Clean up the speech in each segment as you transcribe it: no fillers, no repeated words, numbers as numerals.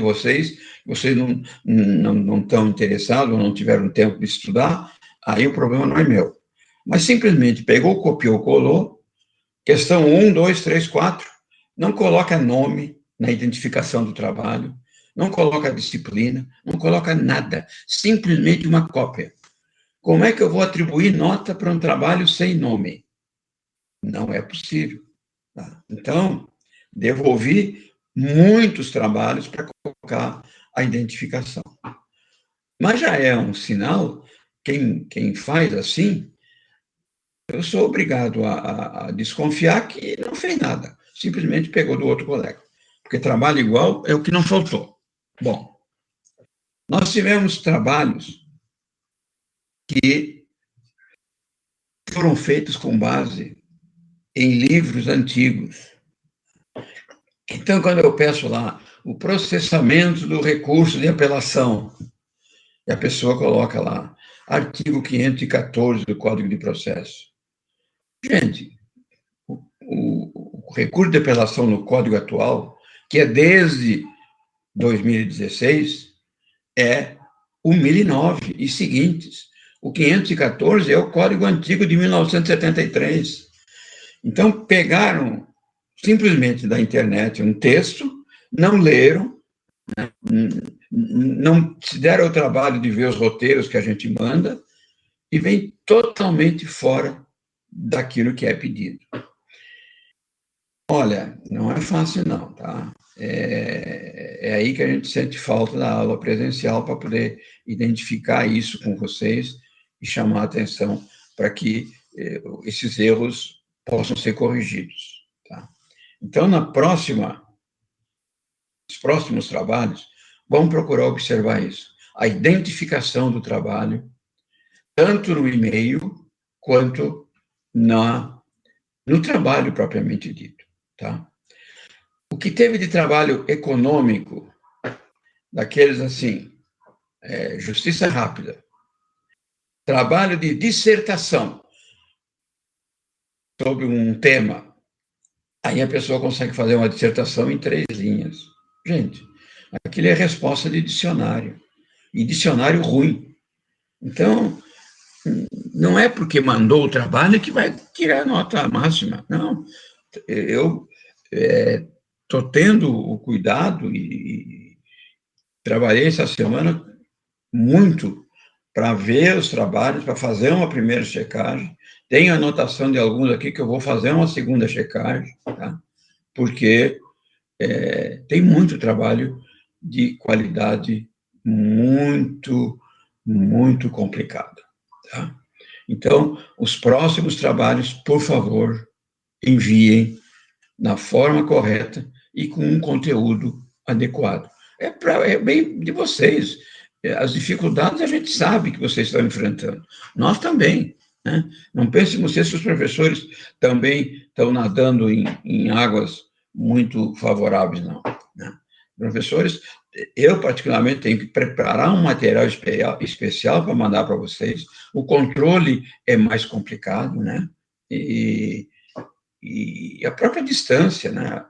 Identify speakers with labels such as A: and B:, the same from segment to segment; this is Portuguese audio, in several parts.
A: vocês não estão interessados ou não tiveram tempo de estudar, aí o problema não é meu. Mas simplesmente pegou, copiou, colou, questão 1, 2, 3, 4, não coloca nome na identificação do trabalho, não coloca disciplina, não coloca nada, simplesmente uma cópia. Como é que eu vou atribuir nota para um trabalho sem nome? Não é possível. Tá? Então, devolvi muitos trabalhos para colocar a identificação. Mas já é um sinal, quem faz assim, eu sou obrigado a desconfiar que não fez nada, simplesmente pegou do outro colega. Porque trabalho igual é o que não faltou. Bom, nós tivemos trabalhos que foram feitos com base em livros antigos. Então, quando eu peço lá o processamento do recurso de apelação, e a pessoa coloca lá, artigo 514 do Código de Processo. Gente, o recurso de apelação no Código atual, que é desde 2016, é o 1009 e seguintes. O 514 é o Código Antigo de 1973. Então, pegaram simplesmente da internet um texto, não leram, não se deram o trabalho de ver os roteiros que a gente manda e vem totalmente fora daquilo que é pedido. Olha, não é fácil não, tá? É aí que a gente sente falta da aula presencial para poder identificar isso com vocês e chamar a atenção para que esses erros possam ser corrigidos, tá? Então, nos próximos trabalhos, vamos procurar observar isso. A identificação do trabalho, tanto no e-mail quanto no trabalho propriamente dito, tá? O que teve de trabalho econômico, daqueles assim, justiça rápida, trabalho de dissertação sobre um tema, aí a pessoa consegue fazer uma dissertação em 3 linhas. Gente, aquilo é resposta de dicionário, e dicionário ruim. Então, não é porque mandou o trabalho que vai tirar a nota máxima, não. Eu estou tendo o cuidado e trabalhei essa semana muito para ver os trabalhos, para fazer uma primeira checagem. Tenho anotação de alguns aqui que eu vou fazer uma segunda checagem, tá? Porque tem muito trabalho de qualidade muito, muito complicada, tá? Então, os próximos trabalhos, por favor, enviem na forma correta e com um conteúdo adequado. É bem de vocês. As dificuldades a gente sabe que vocês estão enfrentando. Nós também, né? Não pensem vocês que os professores também estão nadando em águas muito favoráveis, não, né? Professores, eu particularmente tenho que preparar um material especial para mandar para vocês. O controle é mais complicado, né? E a própria distância, né?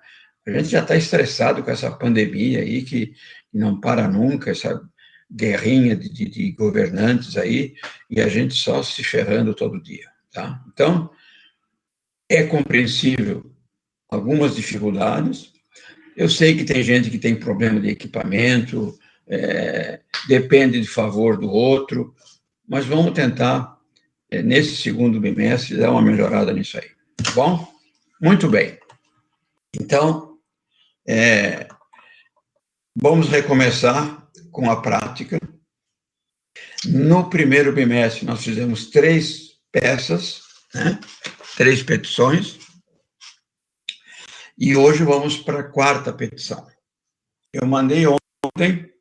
A: A gente já está estressado com essa pandemia aí que não para nunca, essa guerrinha de governantes aí, e a gente só se ferrando todo dia, tá? Então, é compreensível algumas dificuldades. Eu sei que tem gente que tem problema de equipamento, depende de favor do outro, mas vamos tentar, nesse segundo bimestre, dar uma melhorada nisso aí, tá bom? Muito bem. Então, vamos recomeçar com a prática. No primeiro bimestre, nós fizemos 3 peças, né? 3 petições, e hoje vamos para a 4ª petição. Eu mandei ontem,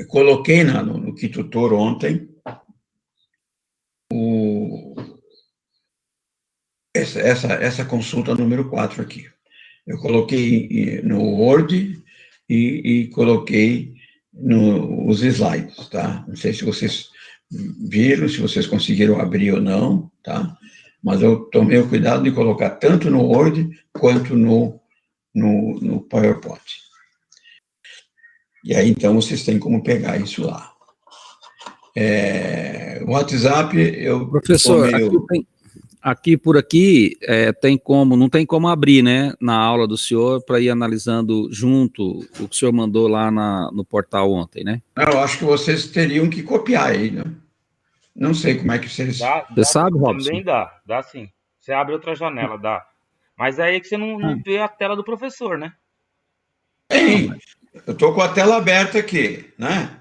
A: coloquei no Kitutor ontem, essa consulta número 4 aqui. Eu coloquei no Word e coloquei nos slides, tá? Não sei se vocês viram, se vocês conseguiram abrir ou não, tá? Mas eu tomei o cuidado de colocar tanto no Word quanto no no PowerPoint. E aí, então, vocês têm como pegar isso lá. O WhatsApp, eu estou
B: Professor,
A: meio...
B: aqui por aqui não tem como abrir, né, na aula do senhor para ir analisando junto o que o senhor mandou lá no portal ontem, né?
A: Eu acho que vocês teriam que copiar aí, né? Não sei como é que vocês...
B: Você sabe, Robson?
C: Também dá sim. Você abre outra janela, dá. Mas aí é que você não vê a tela do professor, né?
A: Tem, eu estou com a tela aberta aqui, né?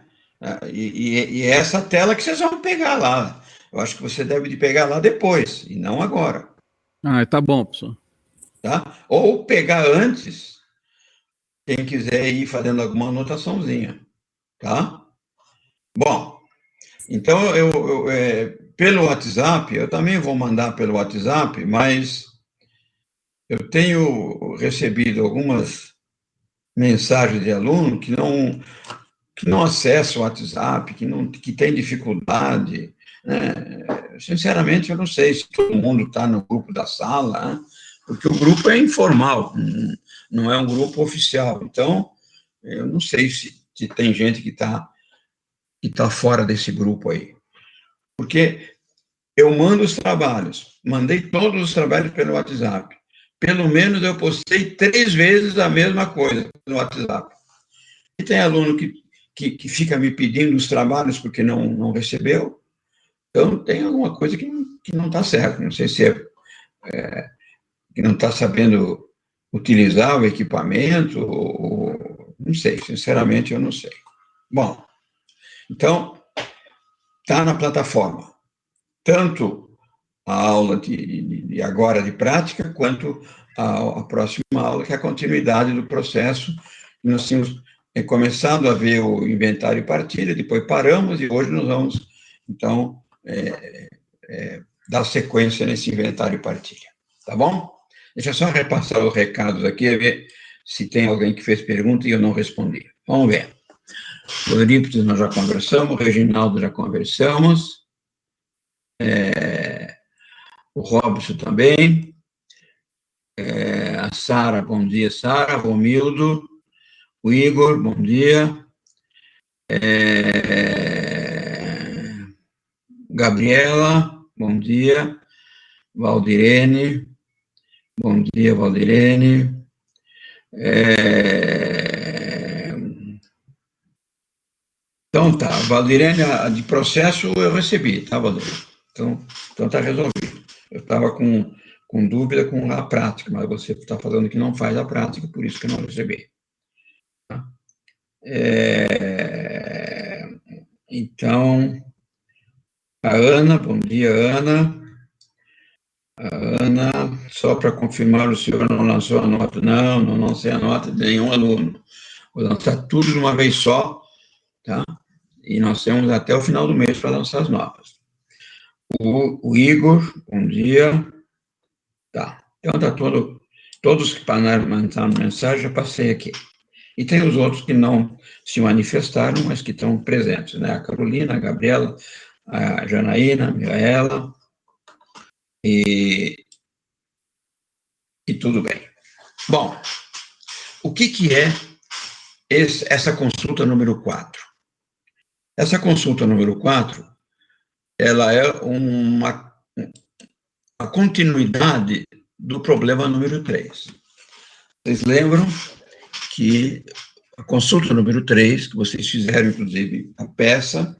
A: E essa tela que vocês vão pegar lá. Eu acho que você deve de pegar lá depois, e não agora.
B: Tá bom, professor.
A: Tá? Ou pegar antes, quem quiser ir fazendo alguma anotaçãozinha, tá? Bom, então pelo WhatsApp, eu também vou mandar pelo WhatsApp, mas eu tenho recebido algumas mensagens de aluno que não acessa o WhatsApp, que tem dificuldade, né? Sinceramente, eu não sei se todo mundo está no grupo da sala, né? Porque o grupo é informal, não é um grupo oficial. Então, eu não sei se tem gente que tá fora desse grupo aí. Porque eu mando os trabalhos, mandei todos os trabalhos pelo WhatsApp. Pelo menos eu postei 3 vezes a mesma coisa no WhatsApp. E tem aluno que fica me pedindo os trabalhos porque não recebeu. Então, tem alguma coisa que não está certo. Não sei se que não está sabendo utilizar o equipamento, ou não sei, sinceramente, eu não sei. Bom, então, está na plataforma, tanto a aula de agora de prática, quanto a próxima aula, que é a continuidade do processo. Nós tínhamos começado a ver o inventário e partilha, depois paramos, e hoje nós vamos, então, dar sequência nesse inventário e partilha. Tá bom? Deixa eu só repassar os recados aqui, ver se tem alguém que fez pergunta e eu não respondi. Vamos ver. O Eurípides nós já conversamos, o Reginaldo já conversamos, o Robson também, a Sara, bom dia, Sara, Romildo, o Igor, bom dia, Gabriela, bom dia, Valdirene, bom dia, Valdirene, Então tá, Valdirene, de processo eu recebi, tá, Valdirene? Então tá resolvido. Eu estava com dúvida com a prática, mas você está falando que não faz a prática, por isso que eu não recebi. Tá? Então, a Ana, bom dia, Ana. A Ana, só para confirmar, o senhor não lançou a nota? Não lancei a nota de nenhum aluno. Vou lançar tudo de uma vez só, tá? E nós temos até o final do mês para lançar as novas. O Igor, bom dia. Tá. Então, todos que mandaram mensagem, já passei aqui. E tem os outros que não se manifestaram, mas que estão presentes, né? A Carolina, a Gabriela, a Janaína, a Micaela, e tudo bem. Bom, o que é essa consulta número 4? Essa consulta número 4, ela é a continuidade do problema número 3. Vocês lembram que a consulta número 3, que vocês fizeram, inclusive, a peça,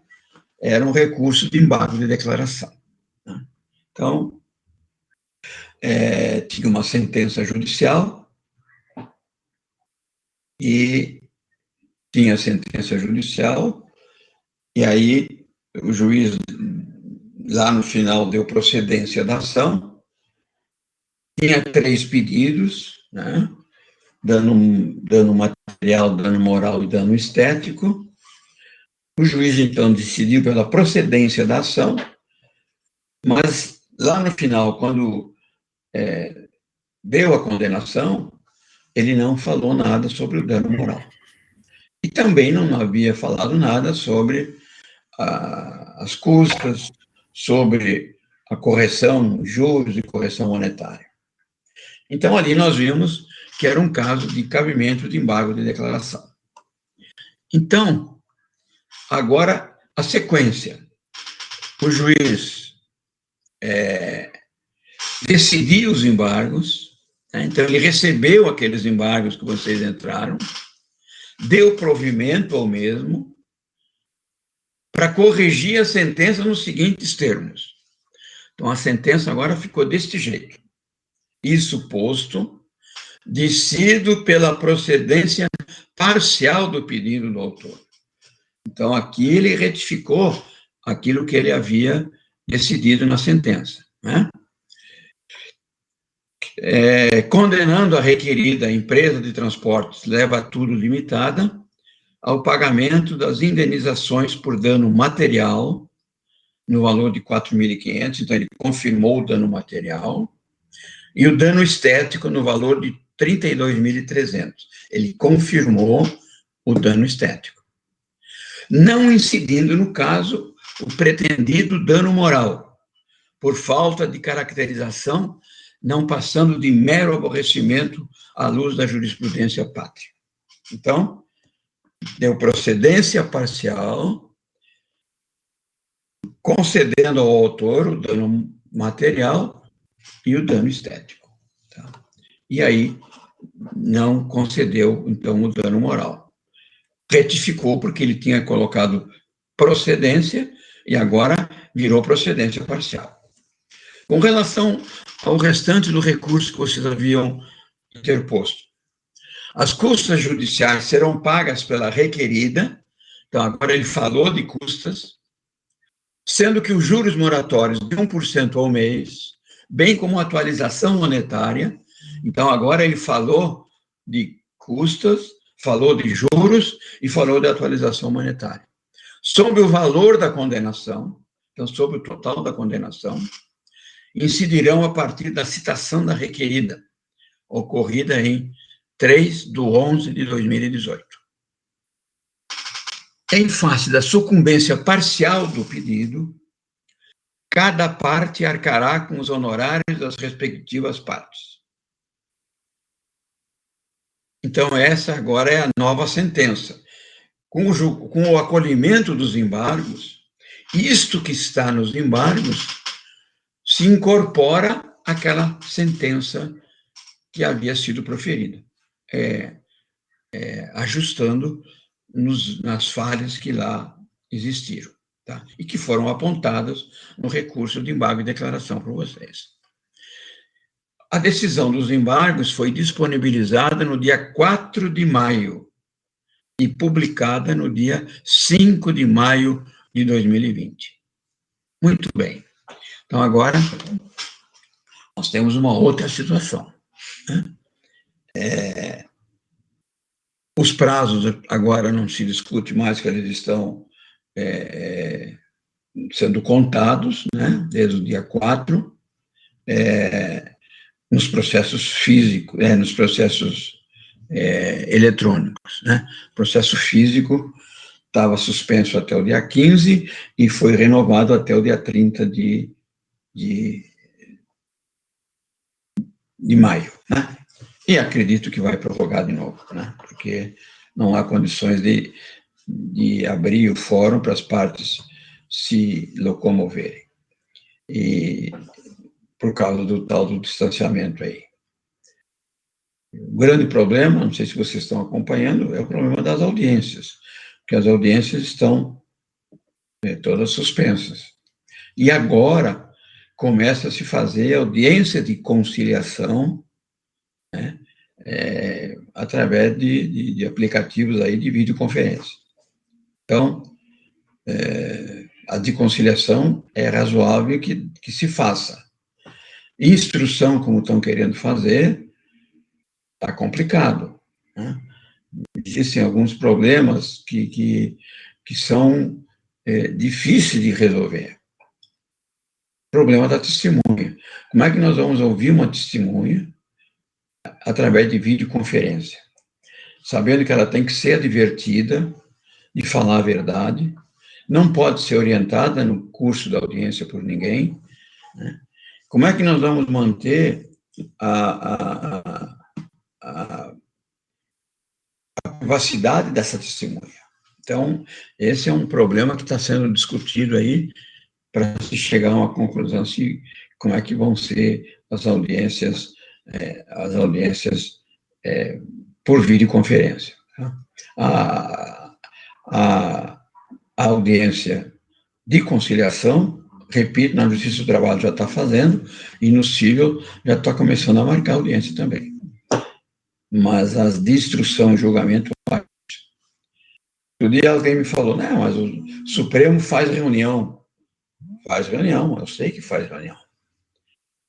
A: era um recurso de embargo de declaração. Né? Então, tinha uma sentença judicial e tinha a sentença judicial, e aí o juiz, lá no final, deu procedência da ação, tinha 3 pedidos, né? Dano material, dano moral e dano estético. O juiz, então, decidiu pela procedência da ação, mas lá no final, quando deu a condenação, ele não falou nada sobre o dano moral. E também não havia falado nada sobre as custas, sobre a correção, juros e correção monetária. Então, ali nós vimos que era um caso de cabimento de embargo de declaração. Então, agora, a sequência. O juiz decidiu os embargos, né? Então ele recebeu aqueles embargos que vocês entraram, deu provimento ao mesmo, para corrigir a sentença nos seguintes termos. Então, a sentença agora ficou deste jeito. Isso posto, decido pela procedência parcial do pedido do autor. Então, aqui ele retificou aquilo que ele havia decidido na sentença, né? Condenando a requerida empresa de transportes Leva Tudo Limitada ao pagamento das indenizações por dano material, no valor de 4.500, então ele confirmou o dano material, e o dano estético no valor de 32.300. Ele confirmou o dano estético. Não incidindo, no caso, o pretendido dano moral, por falta de caracterização, não passando de mero aborrecimento à luz da jurisprudência pátria. Então, deu procedência parcial, concedendo ao autor o dano material e o dano estético. Tá? E aí, não concedeu, então, o dano moral. Retificou, porque ele tinha colocado procedência e agora virou procedência parcial. Com relação ao restante do recurso que vocês haviam interposto, as custas judiciais serão pagas pela requerida, então agora ele falou de custas, sendo que os juros moratórios de 1% ao mês, bem como atualização monetária, então agora ele falou de custas, falou de juros e falou de atualização monetária. Sobre o valor da condenação, então sobre o total da condenação, incidirão a partir da citação da requerida, ocorrida em 3/11/2018. Em face da sucumbência parcial do pedido, cada parte arcará com os honorários das respectivas partes. Então, essa agora é a nova sentença. Com o acolhimento dos embargos, isto que está nos embargos se incorpora àquela sentença que havia sido proferida, ajustando nas falhas que lá existiram, tá? E que foram apontadas no recurso de embargo e declaração por vocês. A decisão dos embargos foi disponibilizada no dia 4 de maio e publicada no dia 5 de maio de 2020. Muito bem. Então, agora, nós temos uma outra situação, né? Os prazos agora não se discute mais, que eles estão sendo contados, né, desde o dia 4, nos processos físicos, nos processos eletrônicos, né? O processo físico estava suspenso até o dia 15 e foi renovado até o dia 30 de maio, né? E acredito que vai prorrogar de novo, né? Porque não há condições de abrir o fórum para as partes se locomoverem. E por causa do tal do distanciamento aí. O grande problema, não sei se vocês estão acompanhando, é o problema das audiências, porque as audiências estão todas suspensas. E agora começa a se fazer audiência de conciliação, né, através de aplicativos aí de videoconferência. Então, a de conciliação é razoável que se faça. Instrução, como estão querendo fazer, está complicado, né? Existem alguns problemas que são difíceis de resolver. Problema da testemunha. Como é que nós vamos ouvir uma testemunha através de videoconferência? Sabendo que ela tem que ser advertida de falar a verdade, não pode ser orientada no curso da audiência por ninguém, né? Como é que nós vamos manter a privacidade dessa testemunha. Então, esse é um problema que está sendo discutido aí para se chegar a uma conclusão se como é que vão ser as audiências por videoconferência. Tá? A audiência de conciliação, repito, na Justiça do Trabalho já está fazendo, e no civil já está começando a marcar audiência também. Mas as de instrução e julgamento... Outro dia alguém me falou, não, mas o Supremo faz reunião. Faz reunião, eu sei que faz reunião.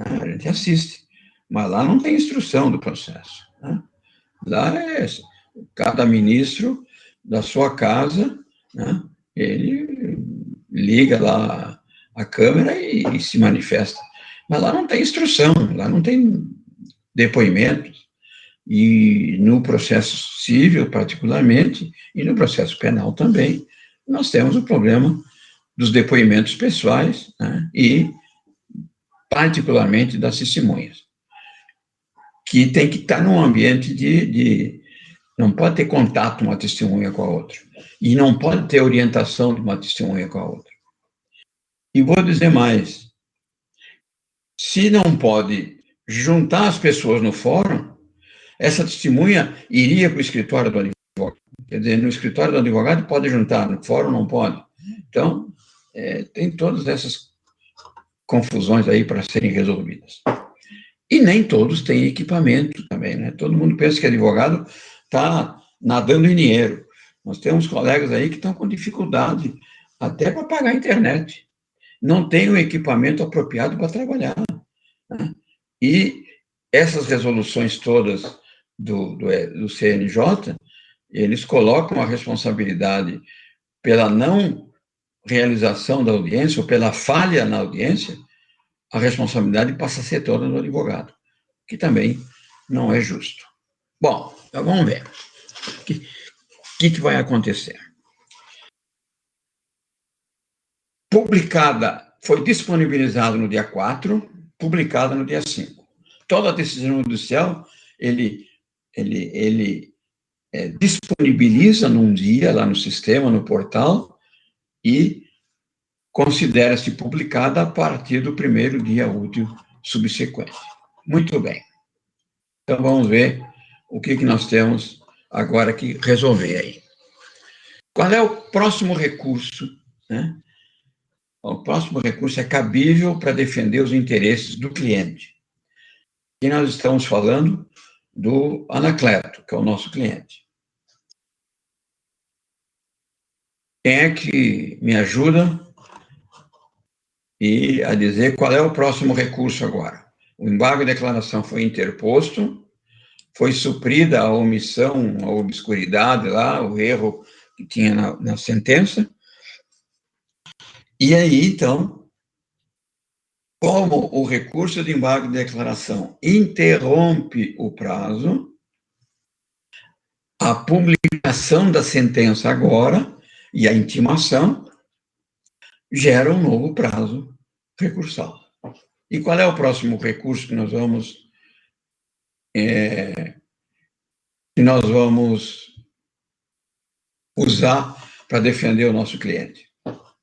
A: A gente assiste. Mas lá não tem instrução do processo. Né? Lá é cada ministro da sua casa, né? Ele liga lá a câmera e se manifesta. Mas lá não tem instrução, lá não tem depoimentos. E no processo civil, particularmente, e no processo penal também, nós temos o problema dos depoimentos pessoais, né? E, particularmente, das testemunhas, que tem que estar num ambiente não pode ter contato uma testemunha com a outra, e não pode ter orientação de uma testemunha com a outra. E vou dizer mais, se não pode juntar as pessoas no fórum, essa testemunha iria para o escritório do advogado. Quer dizer, no escritório do advogado pode juntar, no fórum não pode. Então, tem todas essas confusões aí para serem resolvidas. E nem todos têm equipamento também, né? Todo mundo pensa que advogado está nadando em dinheiro. Nós temos colegas aí que estão com dificuldade até para pagar a internet. Não tem o equipamento apropriado para trabalhar. Né? E essas resoluções todas do CNJ, eles colocam a responsabilidade pela não realização da audiência ou pela falha na audiência, a responsabilidade passa a ser toda do advogado, que também não é justo. Bom, então vamos ver. O que vai acontecer? Foi disponibilizado no dia 4, publicada no dia 5. Toda a decisão judicial, ele disponibiliza num dia, lá no sistema, no portal, e considera-se publicada a partir do primeiro dia útil subsequente. Muito bem. Então, vamos ver o que nós temos agora que resolver aí. Qual é o próximo recurso? Né? O próximo recurso é cabível para defender os interesses do cliente. E nós estamos falando do Anacleto, que é o nosso cliente. Quem é que me ajuda a dizer qual é o próximo recurso agora? O embargo de declaração foi interposto, foi suprida a omissão, a obscuridade lá, o erro que tinha na sentença. E aí, então, como o recurso de embargo de declaração interrompe o prazo, a publicação da sentença agora e a intimação gera um novo prazo recursal. E qual é o próximo recurso que nós vamos usar para defender o nosso cliente?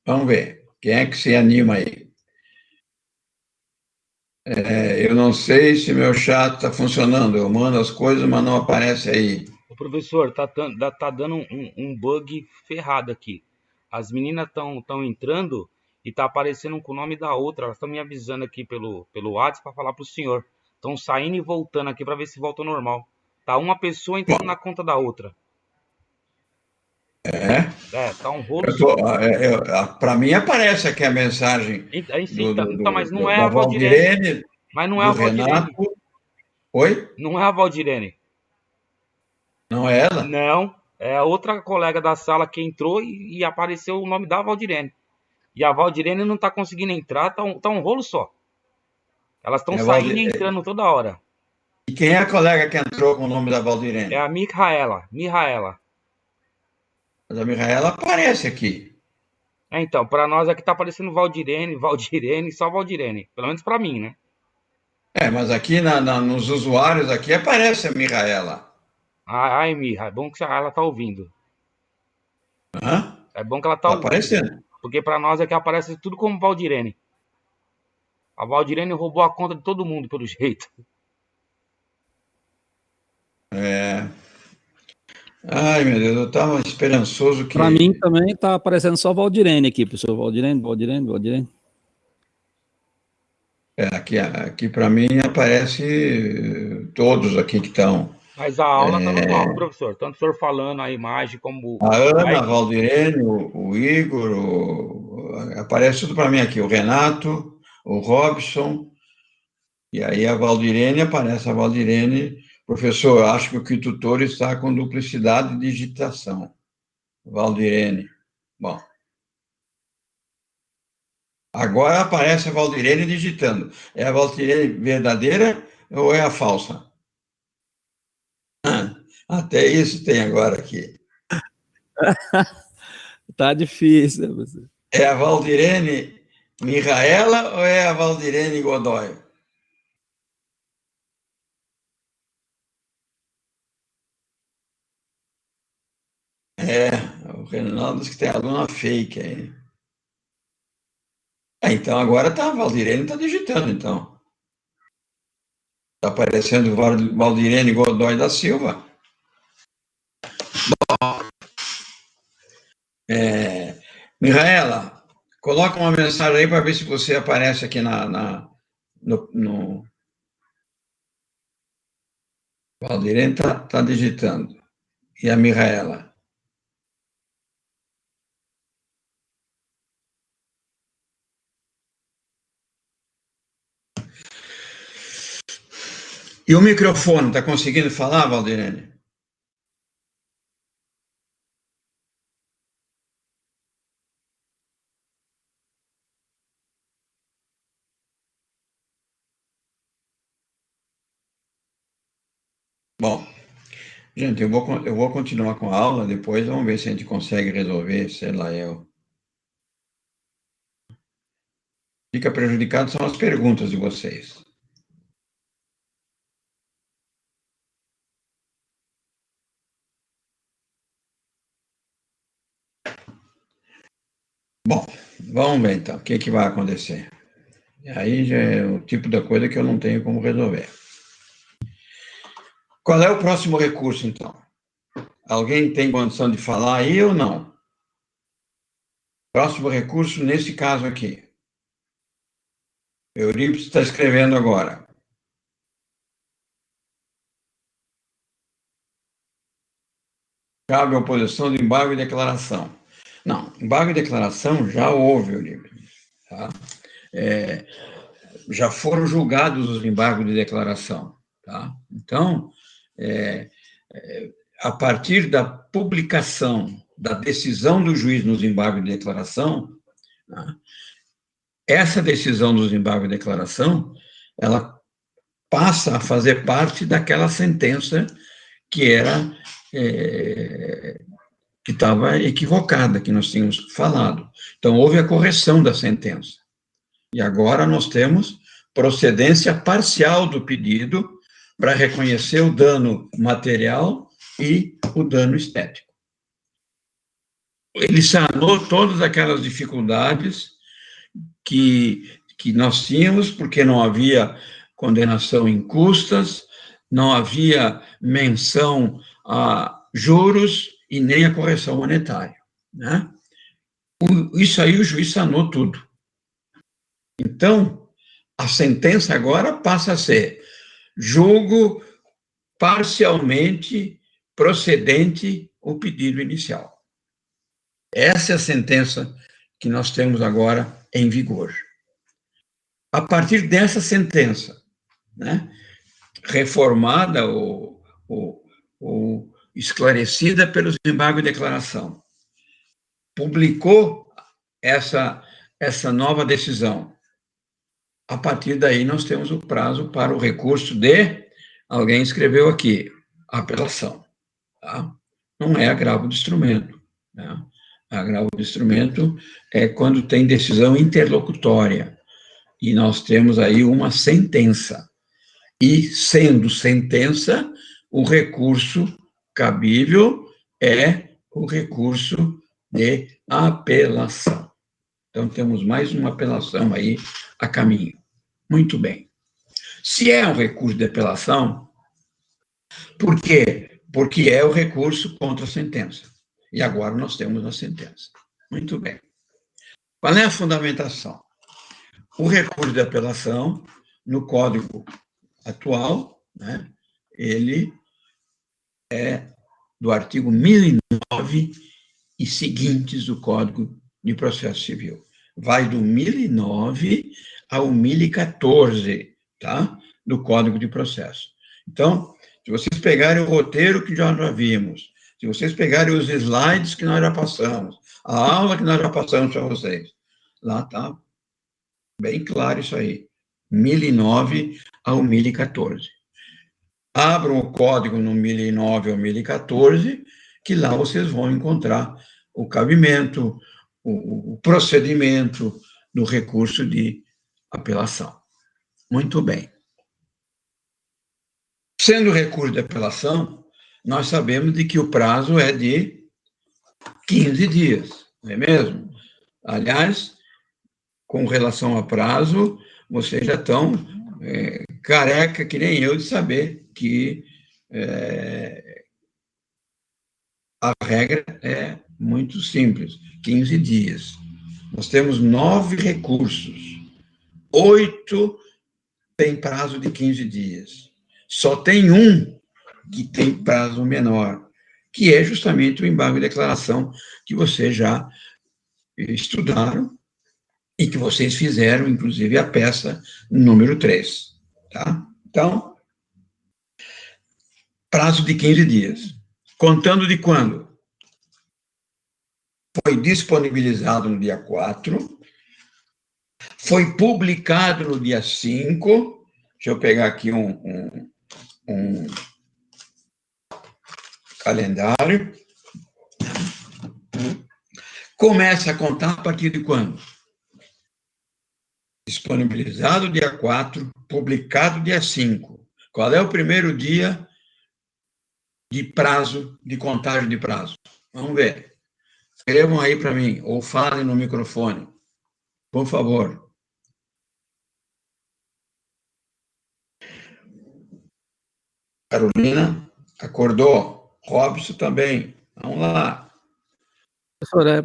A: Vamos ver. Quem é que se anima aí? Eu não sei se meu chat está funcionando. Eu mando as coisas, mas não aparece aí.
C: O professor, tá dando um bug ferrado aqui. As meninas estão entrando e tá aparecendo com o nome da outra. Elas estão me avisando aqui pelo WhatsApp para falar para o senhor. Estão saindo e voltando aqui para ver se volta ao normal. Tá uma pessoa entrando na conta da outra. Tá um rolo.
A: Para mim aparece aqui a mensagem
C: mas não é
A: da
C: a
A: Valdirene,
C: mas não é a Valdirene.
A: Renato. Oi?
C: Não é a Valdirene.
A: Não é ela?
C: Não, é a outra colega da sala que entrou e apareceu o nome da Valdirene. E a Valdirene não tá conseguindo entrar, tá um rolo só. Elas estão saindo e entrando toda hora.
A: E quem é a colega que entrou com o nome da Valdirene?
C: É a Micaela.
A: Mas a Micaela aparece aqui.
C: Então, para nós aqui tá aparecendo Valdirene, só Valdirene. Pelo menos para mim, né?
A: Mas aqui nos usuários aqui aparece a Micaela.
C: A Amy, é bom que ela tá ouvindo.
A: Hã?
C: É bom que ela tá
A: Tá
C: ouvindo.
A: aparecendo.
C: Porque pra nós aqui aparece tudo como Valdirene. A Valdirene roubou a conta de todo mundo, pelo jeito.
A: É. Ai, meu Deus, eu estava esperançoso que...
B: Para mim também tá aparecendo só Valdirene aqui, professor. Valdirene.
A: Aqui para mim aparece todos aqui que estão.
C: Mas a aula tá normal, professor. Tanto o senhor falando a imagem como
A: A
C: o
A: Ana, a
C: slide.
A: Valdirene, o Igor, aparece tudo para mim aqui. O Renato, o Robson, e aí a Valdirene, aparece a Valdirene. Professor, acho que o tutor está com duplicidade de digitação. Valdirene. Bom, agora aparece a Valdirene digitando. É a Valdirene verdadeira ou é a falsa? Até isso tem agora aqui.
B: Tá difícil, professor.
A: É a Valdirene Micaela ou é a Valdirene Godoy? É, o Reinaldo diz que tem aluna fake aí. Então agora tá, a Valdirene está digitando, então. Está aparecendo Valdirene Godoy da Silva. Micaela, coloca uma mensagem aí para ver se você aparece aqui no... Valdirene tá digitando. E a Micaela? E o microfone, está conseguindo falar, Valdirene? Bom, gente, eu vou continuar com a aula, depois vamos ver se a gente consegue resolver, sei lá, Fica prejudicado são as perguntas de vocês. Bom, vamos ver então, o que vai acontecer. Aí já é o tipo da coisa que eu não tenho como resolver. Qual é o próximo recurso, então? Alguém tem condição de falar aí ou não? Próximo recurso, nesse caso aqui. Eurípides está escrevendo agora. Cabe a oposição de embargo e declaração. Não, embargo e declaração já houve, Eurípides. Tá? Já foram julgados os embargos de declaração. Tá? Então, a partir da publicação da decisão do juiz nos embargos de declaração, tá? Essa decisão dos embargos de declaração, ela passa a fazer parte daquela sentença que era que estava equivocada, que nós tínhamos falado. Então, houve a correção da sentença. E agora nós temos procedência parcial do pedido para reconhecer o dano material e o dano estético. Ele sanou todas aquelas dificuldades que nós tínhamos, porque não havia condenação em custas, não havia menção a juros e nem a correção monetária. Né? Isso aí o juiz sanou tudo. Então, a sentença agora passa a ser julgo parcialmente procedente o pedido inicial. Essa é a sentença que nós temos agora em vigor. A partir dessa sentença, né, reformada ou esclarecida pelos embargos de declaração, publicou essa nova decisão. A partir daí, nós temos o prazo para o recurso de, alguém escreveu aqui, apelação. Tá? Não é agravo de instrumento. Né? Agravo de instrumento é quando tem decisão interlocutória. E nós temos aí uma sentença. E, sendo sentença, o recurso cabível é o recurso de apelação. Então, temos mais uma apelação aí a caminho. Muito bem. Se é um recurso de apelação, por quê? Porque é o recurso contra a sentença. E agora nós temos a sentença. Muito bem. Qual é a fundamentação? O recurso de apelação, no Código atual, né, ele é do artigo 1009 e seguintes do Código de Processo Civil. Vai do 1009 ao 1014, tá? Do Código de Processo. Então, se vocês pegarem o roteiro que já vimos, se vocês pegarem os slides que nós já passamos, a aula que nós já passamos para vocês, lá está bem claro isso aí. 1009 ao 1014. Abram o código no 1009 ao 1014, que lá vocês vão encontrar o cabimento, o procedimento do recurso de apelação. Muito bem. Sendo recurso de apelação, nós sabemos de que o prazo é de 15 dias, não é mesmo? Aliás, com relação a prazo, vocês já estão careca, que nem eu, de saber que a regra é muito simples, 15 dias. Nós temos 9 recursos, 8 têm prazo de 15 dias. Só tem um que tem prazo menor, que é justamente o embargo de declaração que vocês já estudaram e que vocês fizeram, inclusive, a peça número 3, tá? Então, prazo de 15 dias. Contando de quando? Foi disponibilizado no dia 4, foi publicado no dia 5, deixa eu pegar aqui um calendário. Começa a contar a partir de quando? Disponibilizado dia 4, publicado dia 5. Qual é o primeiro dia de prazo, de contagem de prazo? Vamos ver. Escrevam aí para mim, ou falem no microfone, por favor. Carolina, acordou. Robson também. Vamos lá.
B: Professor, é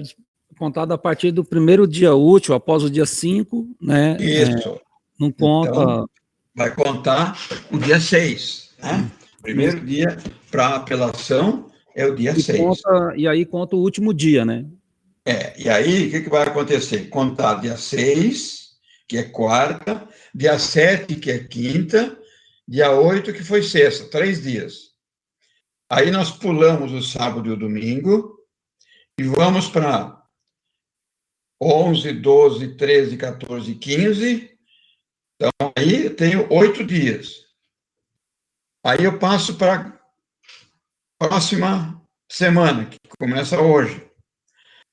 B: contado a partir do primeiro dia útil, após o dia 5, né?
A: Isso.
B: Não conta.
A: Então, vai contar o dia 6, né? Primeiro dia para apelação é o dia 6.
B: E aí conta o último dia, né?
A: E aí, o que vai acontecer? Contar dia 6, que é quarta, dia 7, que é quinta, dia 8, que foi sexta, 3 dias. Aí nós pulamos o sábado e o domingo e vamos para 11, 12, 13, 14, 15. Então, aí eu tenho 8 dias. Aí eu passo para a próxima semana, que começa hoje.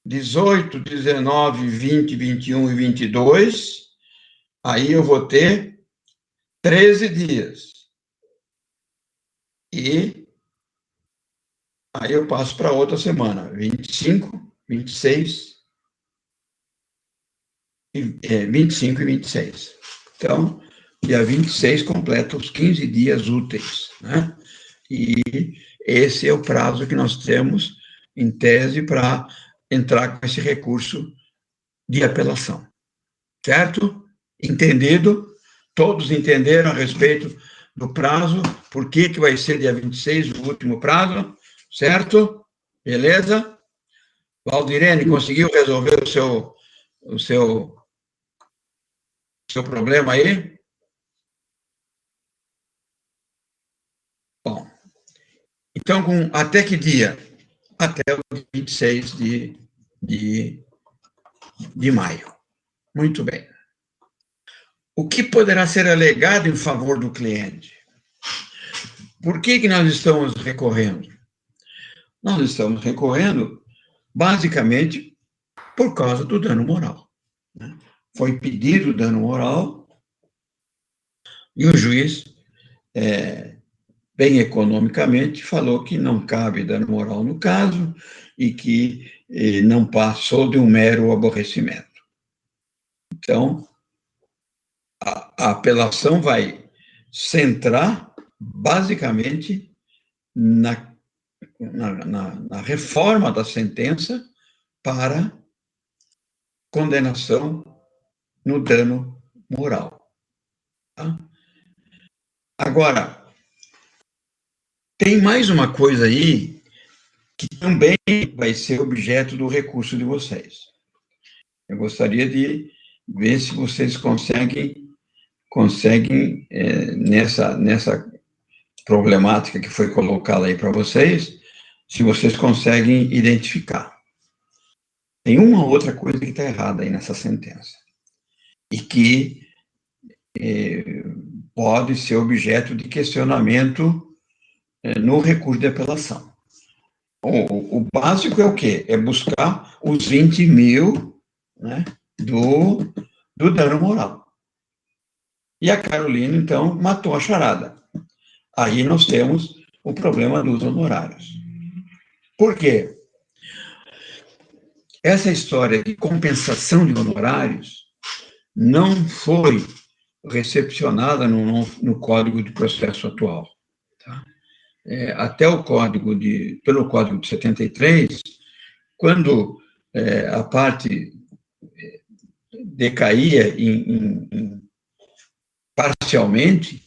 A: 18, 19, 20, 21 e 22. Aí eu vou ter 13 dias. E aí eu passo para outra semana, 25, 26, 25 e 26. Então, dia 26 completa os 15 dias úteis, né? E esse é o prazo que nós temos, em tese, para entrar com esse recurso de apelação. Certo? Entendido? Todos entenderam a respeito do prazo? Por que vai ser dia 26 o último prazo? Certo? Beleza? Valdirene, conseguiu resolver o seu problema aí? Bom, então, até que dia? Até o 26 de maio. Muito bem. O que poderá ser alegado em favor do cliente? Por que nós estamos recorrendo? Nós estamos recorrendo, basicamente, por causa do dano moral, né? Foi pedido dano moral e o juiz bem economicamente, falou que não cabe dano moral no caso e que não passou de um mero aborrecimento. Então, a apelação vai centrar, basicamente, na reforma da sentença para condenação no dano moral. Tá? Agora, tem mais uma coisa aí que também vai ser objeto do recurso de vocês. Eu gostaria de ver se vocês conseguem nessa problemática que foi colocada aí para vocês, se vocês conseguem identificar. Tem uma outra coisa que está errada aí nessa sentença, e que pode ser objeto de questionamento no recurso de apelação. O básico é o quê? É buscar os 20 mil, né, do dano moral. E a Carolina, então, matou a charada. Aí nós temos o problema dos honorários. Por quê? Essa história de compensação de honorários não foi recepcionada no Código de Processo atual. Tá? Até pelo Código de 73, quando a parte decaía parcialmente,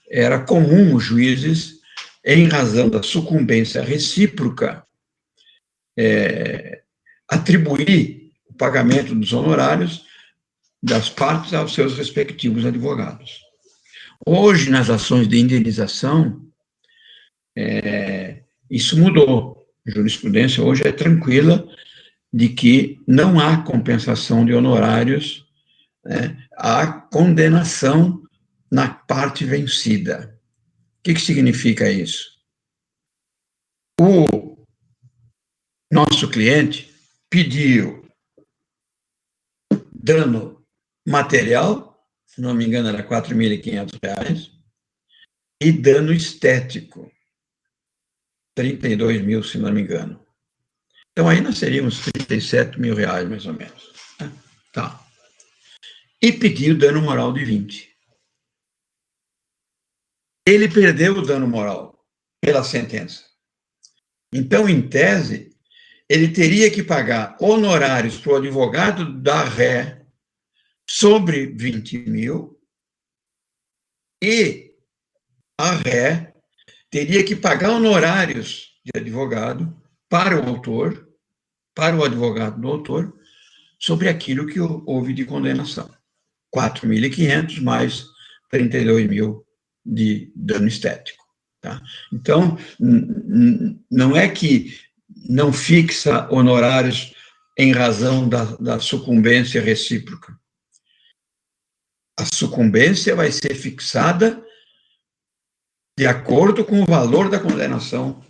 A: era comum os juízes, em razão da sucumbência recíproca, atribuir o pagamento dos honorários das partes aos seus respectivos advogados. Hoje, nas ações de indenização, isso mudou. A jurisprudência hoje é tranquila de que não há compensação de honorários, né, há condenação na parte vencida. O que significa isso? O nosso cliente pediu dano material, se não me engano era R$ 4.500, e dano estético, 32 mil, se não me engano. Então, aí nós seríamos R$ 37 mil, mais ou menos. Tá. E pediu dano moral de 20. Ele perdeu o dano moral pela sentença. Então, em tese, ele teria que pagar honorários para o advogado da ré sobre 20 mil e a ré teria que pagar honorários de advogado para o autor, para o advogado do autor, sobre aquilo que houve de condenação. 4.500 mais 32 mil de dano estético. Tá? Então, não é que não fixa honorários em razão da sucumbência recíproca. A sucumbência vai ser fixada de acordo com o valor da condenação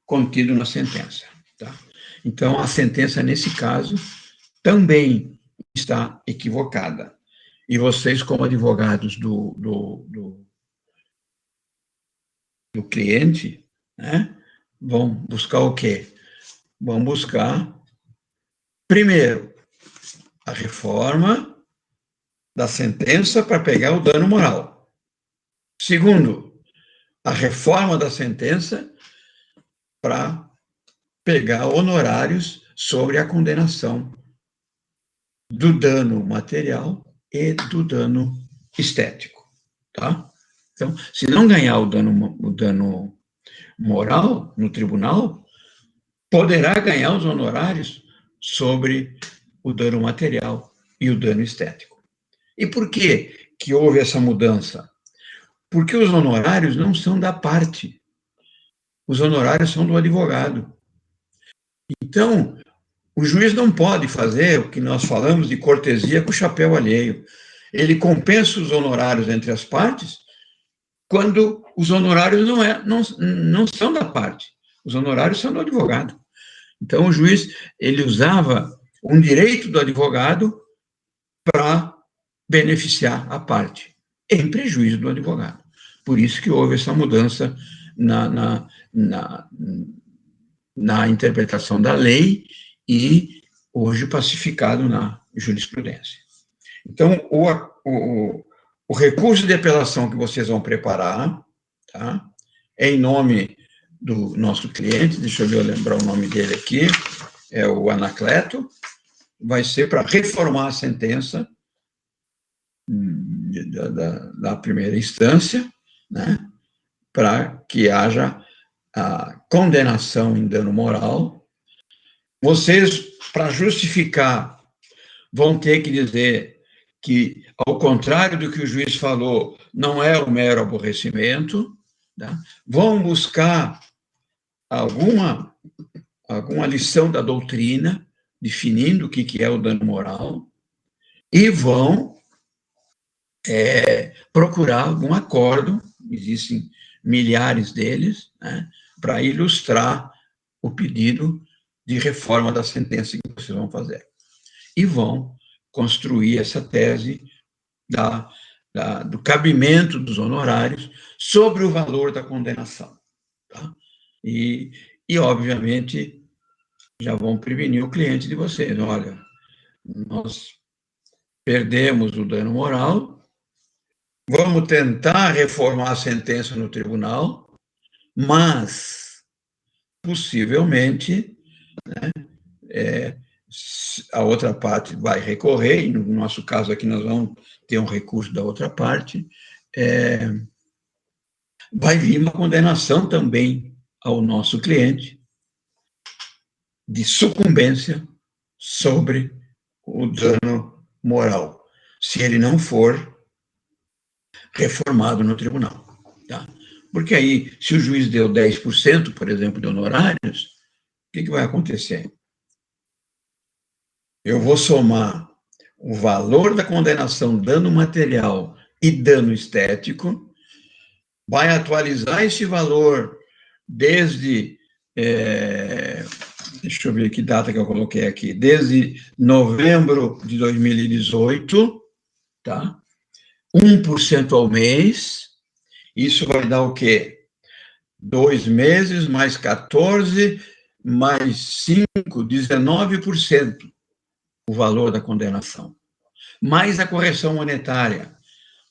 A: contido na sentença. Tá? Então, a sentença, nesse caso, também está equivocada. E vocês, como advogados do cliente, né, vão buscar o quê? Vão buscar, primeiro, a reforma da sentença para pegar o dano moral. Segundo, a reforma da sentença para pegar honorários sobre a condenação do dano material e do dano estético, tá? Então, se não ganhar o dano moral no tribunal, poderá ganhar os honorários sobre o dano material e o dano estético. E por que houve essa mudança? Porque os honorários não são da parte, os honorários são do advogado. Então, o juiz não pode fazer o que nós falamos de cortesia com o chapéu alheio. Ele compensa os honorários entre as partes quando os honorários não são da parte. Os honorários são do advogado. Então, o juiz ele usava um direito do advogado para beneficiar a parte, em prejuízo do advogado. Por isso que houve essa mudança na interpretação da lei e hoje pacificado na jurisprudência. Então, o recurso de apelação que vocês vão preparar, tá? É em nome do nosso cliente, deixa eu ver, eu lembrar o nome dele aqui, é o Anacleto, vai ser para reformar a sentença da primeira instância, né? Para que haja a condenação em dano moral. Vocês, para justificar, vão ter que dizer que, ao contrário do que o juiz falou, não é o mero aborrecimento, tá? Vão buscar alguma lição da doutrina, definindo o que é o dano moral, e vão procurar algum acordo, existem milhares deles, né, para ilustrar o pedido de reforma da sentença que vocês vão fazer. E vão construir essa tese do cabimento dos honorários sobre o valor da condenação. Tá? E, obviamente, já vão prevenir o cliente de vocês. Olha, nós perdemos o dano moral, vamos tentar reformar a sentença no tribunal, mas, possivelmente, né, a outra parte vai recorrer, e no nosso caso aqui nós vamos ter um recurso da outra parte, vai vir uma condenação também ao nosso cliente de sucumbência sobre o dano moral, se ele não for reformado no tribunal. Tá? Porque aí, se o juiz deu 10%, por exemplo, de honorários, o que vai acontecer? Eu vou somar o valor da condenação, dano material e dano estético, vai atualizar esse valor desde, deixa eu ver que data que eu coloquei aqui, desde novembro de 2018, tá? 1% ao mês, isso vai dar o quê? 2 meses, mais 14, mais 5, 19%. O valor da condenação, mais a correção monetária,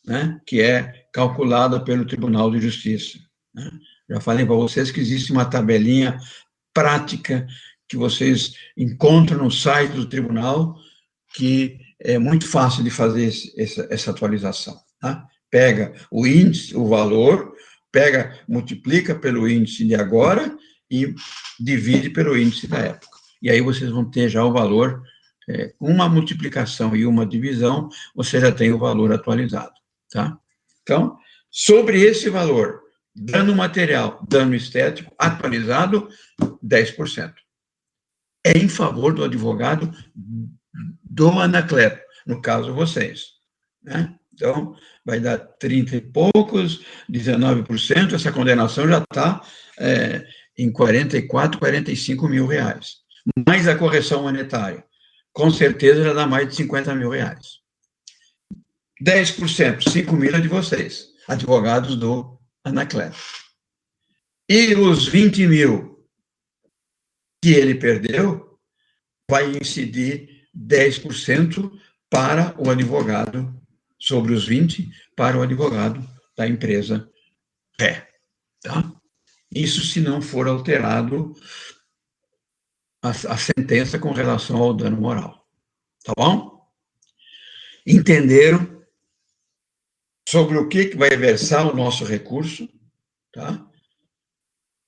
A: né, que é calculada pelo Tribunal de Justiça. Né? Já falei para vocês que existe uma tabelinha prática que vocês encontram no site do tribunal, que é muito fácil de fazer essa atualização. Tá? Pega o índice, o valor, multiplica pelo índice de agora e divide pelo índice da época. E aí vocês vão ter já o valor. Uma multiplicação e uma divisão, você já tem o valor atualizado, tá? Então, sobre esse valor, dano material, dano estético, atualizado, 10%. É em favor do advogado do Anacleto, no caso, vocês, né? Então, vai dar 30 e poucos, 19%, essa condenação já está em 44, 45 mil reais. Mais a correção monetária. Com certeza já dá mais de 50 mil reais. 10%, 5 mil é de vocês, advogados do Anacleto. E os 20 mil que ele perdeu, vai incidir 10% para o advogado, sobre os 20, para o advogado da empresa ré. Tá? Isso se não for alterado a sentença com relação ao dano moral. Tá bom? Entenderam sobre o que vai versar o nosso recurso? Tá?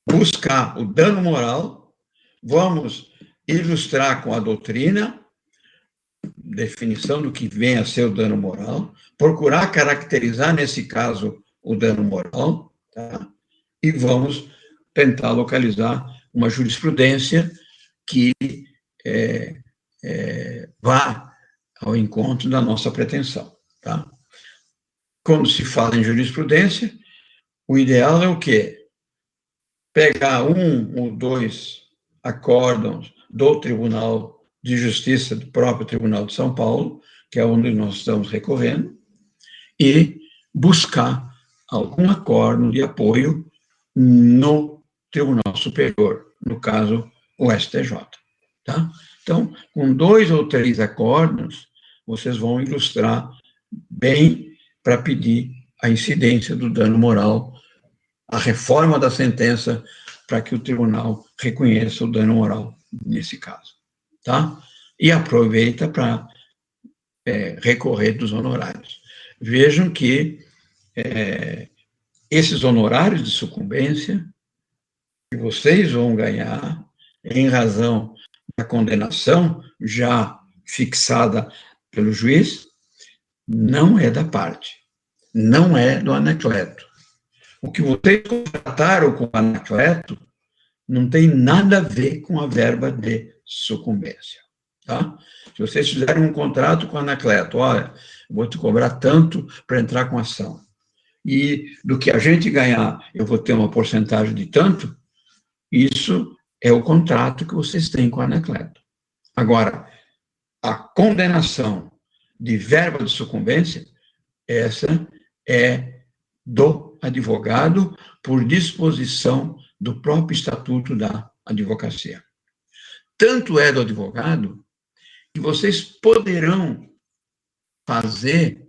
A: Buscar o dano moral, vamos ilustrar com a doutrina, definição do que vem a ser o dano moral, procurar caracterizar, nesse caso, o dano moral, tá? E vamos tentar localizar uma jurisprudência que vá ao encontro da nossa pretensão, tá? Quando se fala em jurisprudência, o ideal é o quê? Pegar 1 ou 2 acórdãos do Tribunal de Justiça, do próprio Tribunal de São Paulo, que é onde nós estamos recorrendo, e buscar algum acórdão de apoio no Tribunal Superior, no caso, o STJ. Tá? Então, com 2 ou 3 acordos, vocês vão ilustrar bem para pedir a incidência do dano moral, a reforma da sentença, para que o tribunal reconheça o dano moral nesse caso. Tá? E aproveita para recorrer dos honorários. Vejam que esses honorários de sucumbência que vocês vão ganhar em razão da condenação já fixada pelo juiz, não é da parte, não é do Anacleto. O que vocês contrataram com o Anacleto não tem nada a ver com a verba de sucumbência. Tá? Se vocês fizerem um contrato com o Anacleto, olha, eu vou te cobrar tanto para entrar com ação, e do que a gente ganhar, eu vou ter uma porcentagem de tanto, isso é o contrato que vocês têm com o Anacleto. Agora, a condenação de verba de sucumbência, essa é do advogado por disposição do próprio Estatuto da Advocacia. Tanto é do advogado que vocês poderão fazer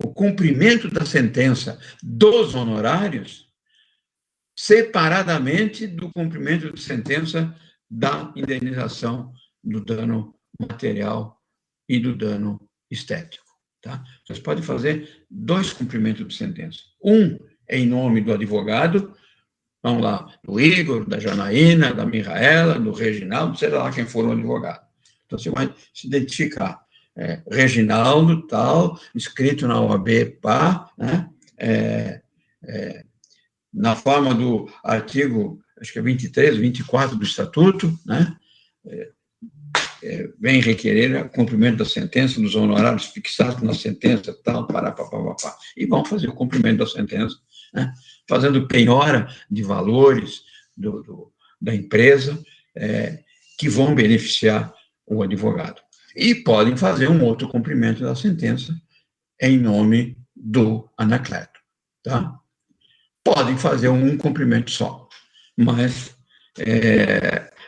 A: o cumprimento da sentença dos honorários separadamente do cumprimento de sentença da indenização do dano material e do dano estético. Tá? Vocês podem fazer 2 cumprimentos de sentença. Um é em nome do advogado, vamos lá, do Igor, da Janaína, da Micaela, do Reginaldo, sei lá quem for o advogado. Então, você vai se identificar. Reginaldo, tal, escrito na OAB, pá, né? Na forma do artigo, acho que é 23, 24 do Estatuto, né? Vem requerer o cumprimento da sentença, dos honorários fixados na sentença, tal, pará, papapá, e vão fazer o cumprimento da sentença, né? Fazendo penhora de valores da empresa, que vão beneficiar o advogado. E podem fazer um outro cumprimento da sentença em nome do Anacleto, tá? Podem fazer um cumprimento só, mas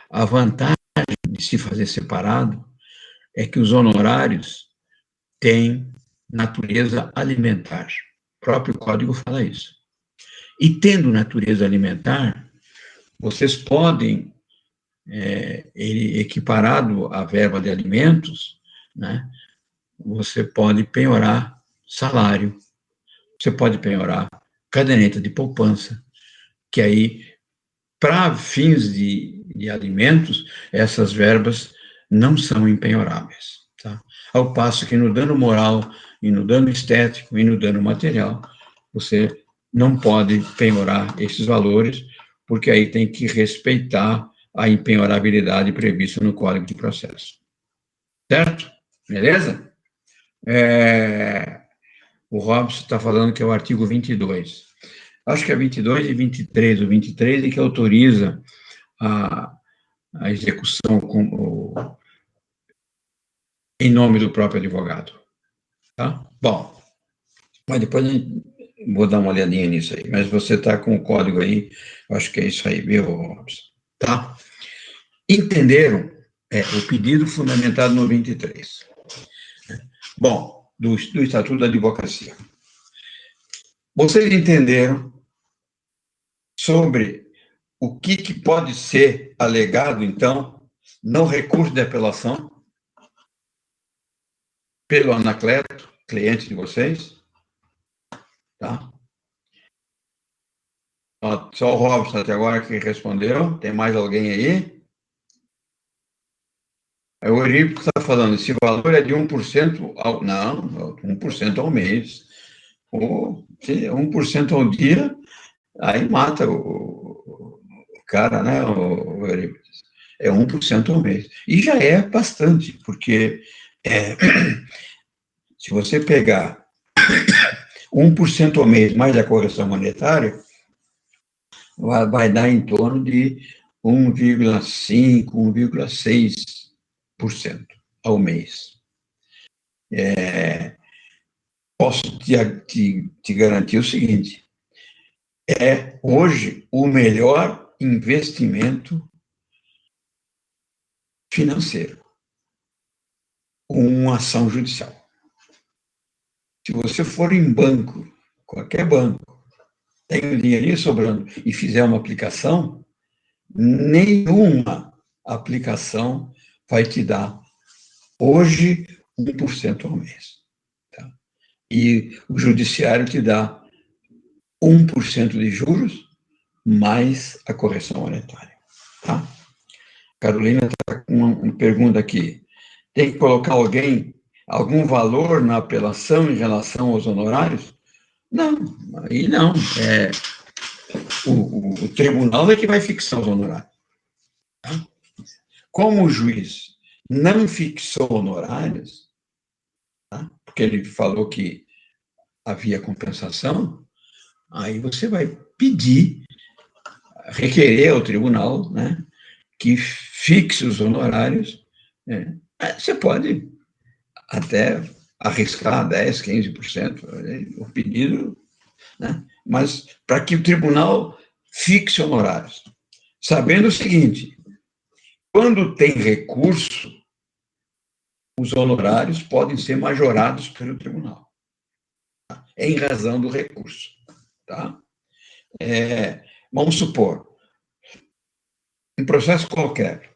A: a vantagem de se fazer separado é que os honorários têm natureza alimentar. O próprio Código fala isso. E tendo natureza alimentar, vocês podem, ele equiparado à verba de alimentos, né, você pode penhorar salário, você pode penhorar caderneta de poupança, que aí, para fins de alimentos, essas verbas não são empenhoráveis. Tá? Ao passo que no dano moral, e no dano estético, e no dano material, você não pode penhorar esses valores, porque aí tem que respeitar a empenhorabilidade prevista no Código de Processo. Certo? Beleza? O Robson está falando que é o artigo 22. Acho que é 22 e 23, o 23 é que autoriza a execução em nome do próprio advogado. Tá? Bom, mas depois vou dar uma olhadinha nisso aí. Mas você está com o código aí, acho que é isso aí, viu, Robson? Tá? Entenderam? O pedido fundamentado no 23. Bom, do Estatuto da Advocacia. Vocês entenderam sobre o que pode ser alegado, então, no recurso de apelação pelo Anacleto, cliente de vocês? Tá? Só o Robson até agora que respondeu. Tem mais alguém aí? O Eurípides está falando, esse valor é de 1% ao... Não, 1% ao mês. Ou 1% ao dia, aí mata o cara, né, o Eurípides. É 1% ao mês. E já é bastante, porque se você pegar 1% ao mês mais a correção monetária, vai dar em torno de 1,5%, 1,6% ao mês. Posso te garantir o seguinte, é, hoje, o melhor investimento financeiro, uma ação judicial. Se você for em banco, qualquer banco, tem um dinheirinho sobrando e fizer uma aplicação, nenhuma aplicação vai te dar, hoje, 1% ao mês. Tá? E o judiciário te dá 1% de juros mais a correção monetária. Tá? Carolina está com uma pergunta aqui. Tem que colocar algum valor na apelação em relação aos honorários? Não, aí não. O tribunal é que vai fixar os honorários. Tá? Como o juiz não fixou honorários, tá? Porque ele falou que havia compensação, aí você vai pedir, requerer ao tribunal, né, que fixe os honorários. Né? Você pode até arriscar 10%, 15%, o pedido, né? Mas para que o tribunal fixe honorários. Sabendo o seguinte, quando tem recurso, os honorários podem ser majorados pelo tribunal, tá? Em razão do recurso. Tá? Vamos supor, um processo qualquer,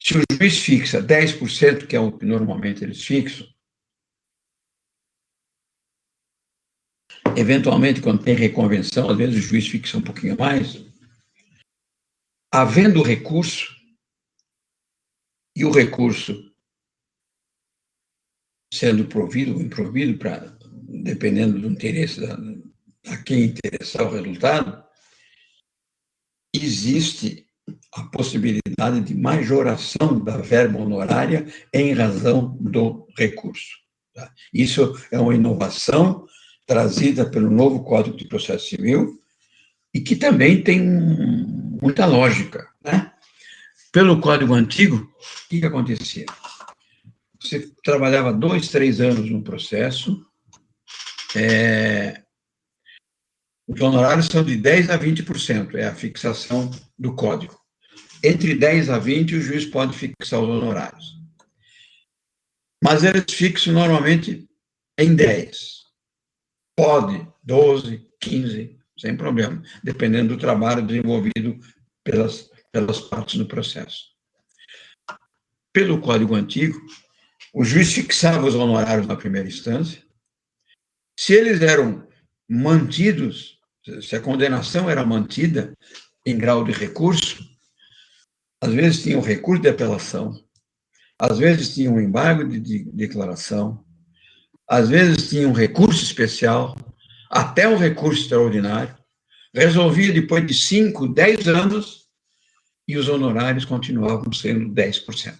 A: se o juiz fixa 10%, que é o que normalmente eles fixam, eventualmente, quando tem reconvenção, às vezes o juiz fixa um pouquinho mais, havendo recurso, e o recurso sendo provido ou improvido, dependendo do interesse a quem interessar o resultado, existe a possibilidade de majoração da verba honorária em razão do recurso. Tá? Isso é uma inovação trazida pelo novo Código de Processo Civil e que também tem muita lógica. Né? Pelo Código Antigo, o que acontecia? Você trabalhava 2, 3 anos num processo, os honorários são de 10% a 20%, é a fixação do Código. Entre 10 a 20, o juiz pode fixar os honorários. Mas eles fixam normalmente em 10. Pode 12, 15, sem problema, dependendo do trabalho desenvolvido pelas partes do processo. Pelo Código Antigo, o juiz fixava os honorários na primeira instância. Se eles eram mantidos, se a condenação era mantida em grau de recurso, às vezes tinha o recurso de apelação, às vezes tinha um embargo de declaração, às vezes tinha um recurso especial, até um recurso extraordinário, resolvia depois de 5, 10 anos, e os honorários continuavam sendo 10%.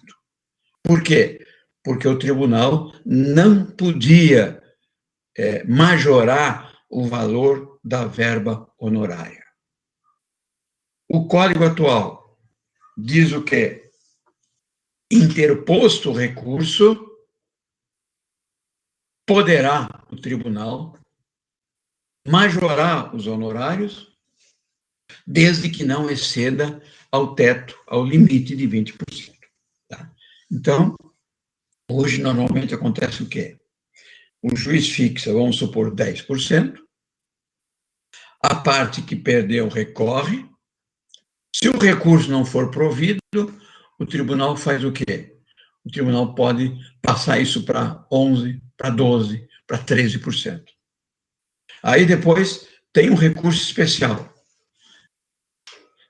A: Por quê? Porque o tribunal não podia majorar o valor da verba honorária. O Código atual diz o quê? Interposto o recurso, poderá o tribunal majorar os honorários, desde que não exceda ao teto, ao limite de 20%. Tá? Então, hoje, normalmente, acontece o quê? O juiz fixa, vamos supor, 10%, a parte que perdeu recorre, se o recurso não for provido, o tribunal faz o quê? O tribunal pode passar isso para 11%, para 12%, para 13%. Aí depois tem um recurso especial.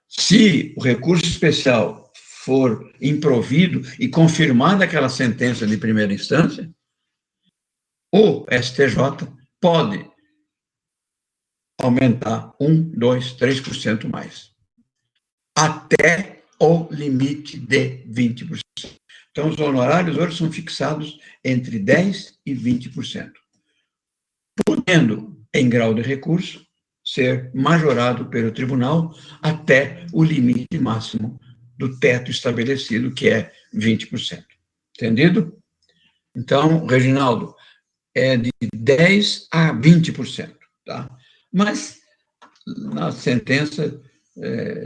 A: Se o recurso especial for improvido e confirmada aquela sentença de primeira instância, o STJ pode aumentar 1%, 2%, 3% mais, até o limite de 20%. Então, os honorários hoje são fixados entre 10% e 20%, podendo, em grau de recurso, ser majorado pelo tribunal até o limite máximo do teto estabelecido, que é 20%. Entendido? Então, Reginaldo, é de 10% a 20%. Tá? Mas na sentença,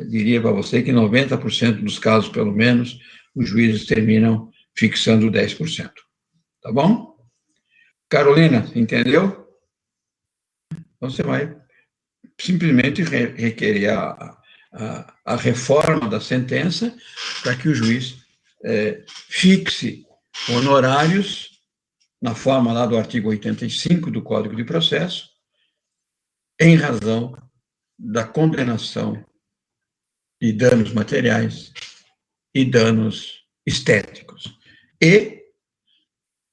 A: diria para você que 90% dos casos, pelo menos, os juízes terminam fixando 10%. Tá bom? Carolina, entendeu? Então, você vai simplesmente requerer a reforma da sentença para que o juiz fixe honorários na forma lá do artigo 85 do Código de Processo, em razão da condenação de danos materiais e danos estéticos. E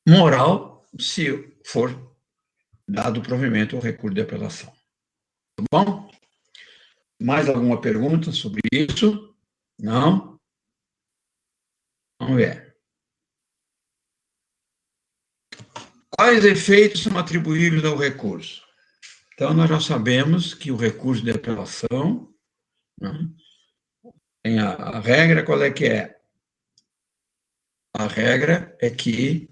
A: moral, se for dado provimento ao recurso de apelação. Tá bom? Mais alguma pergunta sobre isso? Não? Vamos ver. Quais efeitos são atribuídos ao recurso? Então, nós já sabemos que o recurso de apelação, né, tem a regra, qual é que é? A regra é que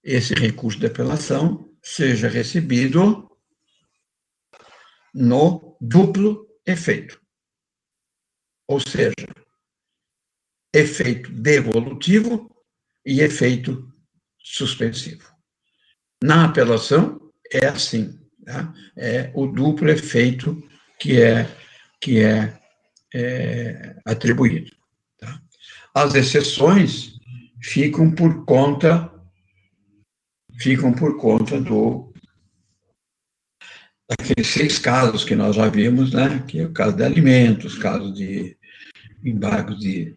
A: esse recurso de apelação seja recebido no duplo efeito. Ou seja, efeito devolutivo e efeito suspensivo. Na apelação, é assim, tá? É o duplo efeito que é atribuído. Tá? As exceções ficam por conta daqueles 6 casos que nós já vimos, né? Que é o caso de alimentos, caso de embargos de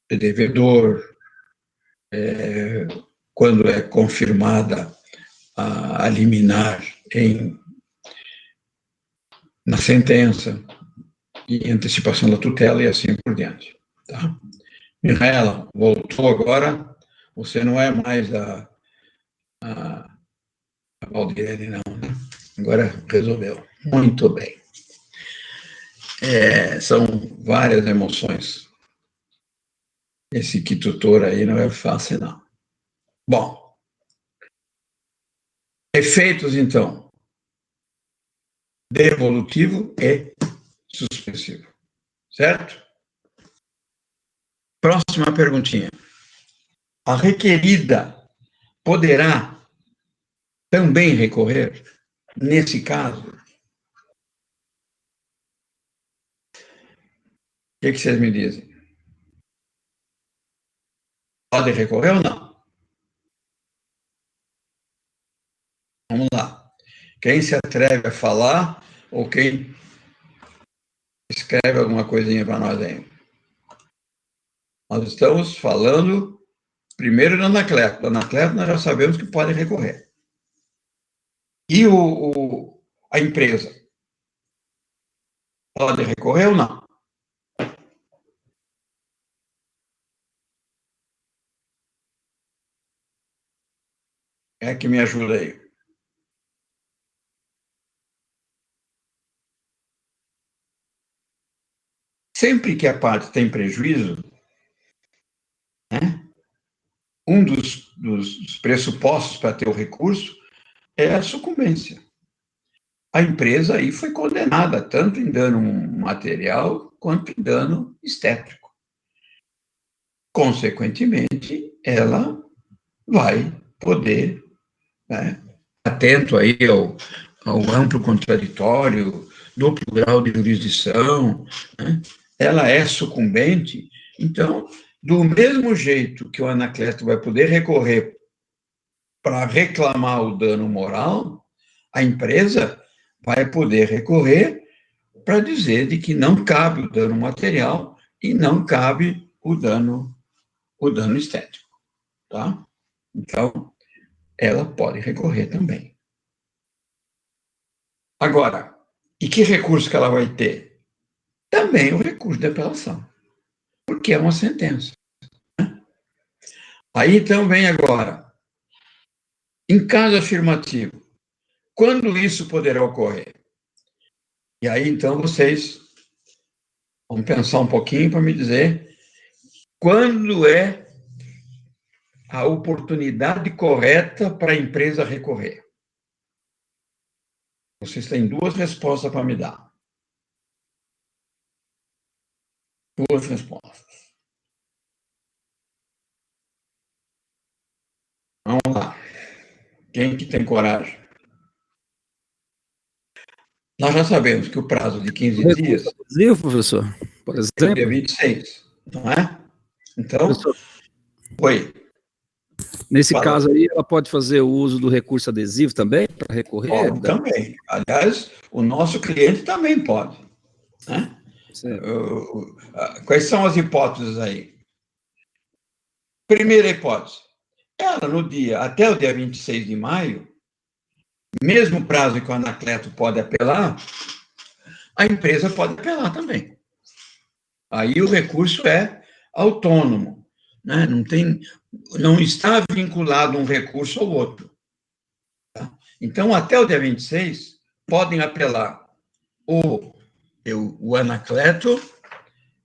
A: devedor, quando é confirmada a liminar na sentença, e antecipação da tutela e assim por diante. Tá? Micaela, voltou agora, você não é mais a Valdirene, não, né? Agora resolveu. Muito bem. São várias emoções. Esse que tutor aí não é fácil, não. Bom, efeitos, então, devolutivo e suspensivo. Certo? Próxima perguntinha. A requerida poderá também recorrer nesse caso? O que vocês me dizem? Pode recorrer ou não? Vamos lá. Quem se atreve a falar ou quem escreve alguma coisinha para nós aí? Nós estamos falando primeiro da Anacleto. Da Anacleto nós já sabemos que pode recorrer. E a empresa? Pode recorrer ou não? É que me ajuda aí. Sempre que a parte tem prejuízo, né, um dos pressupostos para ter o recurso é a sucumbência. A empresa aí foi condenada tanto em dano material quanto em dano estético. Consequentemente, ela vai poder, né, atento aí ao amplo contraditório, duplo grau de jurisdição, né, ela é sucumbente, então, do mesmo jeito que o Anacleto vai poder recorrer para reclamar o dano moral, a empresa vai poder recorrer para dizer de que não cabe o dano material e não cabe o dano estético, tá? Então, ela pode recorrer também. Agora, e que recurso que ela vai ter? Também o recurso de apelação, porque é uma sentença. Né? Aí, então, vem agora, em caso afirmativo, quando isso poderá ocorrer? E aí, então, vocês vão pensar um pouquinho para me dizer quando é a oportunidade correta para a empresa recorrer. Vocês têm duas respostas para me dar. Duas respostas. Vamos lá. Quem que tem coragem? Nós já sabemos que o prazo de 15 dias
B: Adesivo, professor, por
A: é o
B: exemplo.
A: dia 26, não é? Então,
B: Professor,
A: oi.
B: nesse
A: Fala.
B: caso aí, ela pode fazer o uso do recurso adesivo também, para recorrer?
A: Pode também. Aliás, o nosso cliente também pode. Né? Quais são as hipóteses aí? Primeira hipótese. Ela, até o dia 26 de maio, mesmo prazo que o Anacleto pode apelar, a empresa pode apelar também. Aí o recurso é autônomo, né? Não está vinculado um recurso ao outro. Tá? Então, até o dia 26, podem apelar o Anacleto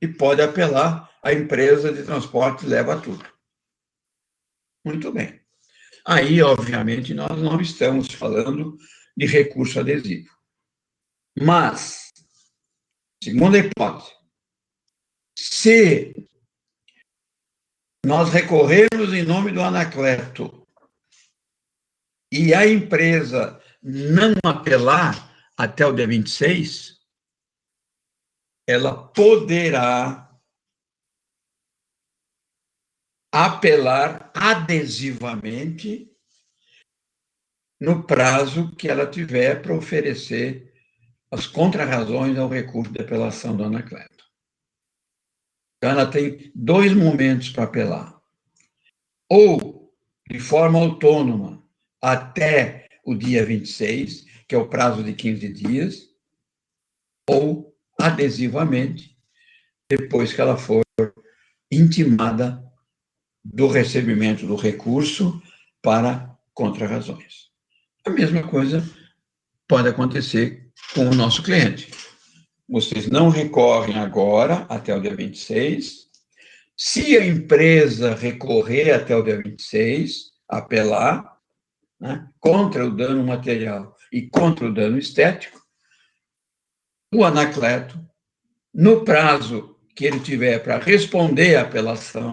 A: e pode apelar a empresa de transporte Leva Tudo. Muito bem. Aí, obviamente, nós não estamos falando de recurso adesivo. Mas, segunda hipótese, se nós recorrermos em nome do Anacleto e a empresa não apelar até o dia 26, ela poderá apelar adesivamente no prazo que ela tiver para oferecer as contrarrazões ao recurso de apelação do Anacleto. Então, ela tem 2 momentos para apelar. Ou de forma autônoma até o dia 26, que é o prazo de 15 dias, ou adesivamente, depois que ela for intimada do recebimento do recurso para contrarrazões. A mesma coisa pode acontecer com o nosso cliente. Vocês não recorrem agora, até o dia 26. Se a empresa recorrer até o dia 26, apelar, né, contra o dano material e contra o dano estético, o Anacleto, no prazo que ele tiver para responder à apelação,